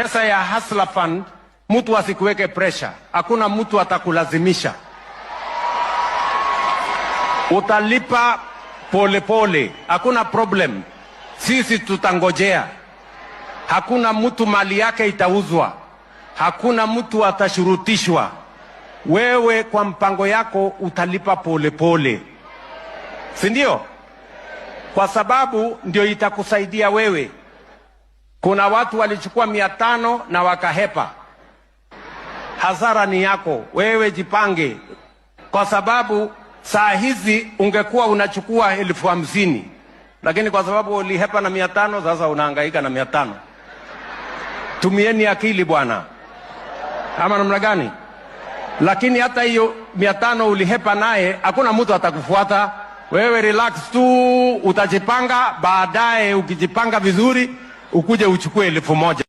Pesa ya Hustler Fund, mtu asikuweke pressure. Hakuna mtu atakulazimisha. Utalipa pole pole. Hakuna problem. Sisi tutangojea. Hakuna mtu mali yake itauzwa. Hakuna mtu atashurutishwa. Wewe kwa mpango yako utalipa pole pole. Si ndio? Kwa sababu ndio itakusaidia wewe. Kuna watu walichukua 500 na wakahepa. Hasara ni yako. Wewe jipange. Kwa sababu saa hizi ungekuwa unachukua 50,000. Lakini kwa sababu ulihepa na 500, sasa unahangaika na 500. Tumieni akili bwana. Ama namna gani? Lakini hata hiyo 500 ulihepa naye, hakuna mtu atakufuata. Wewe relax tu, utajipanga, baadaye ukijipanga vizuri ukuje uchukue 1,000.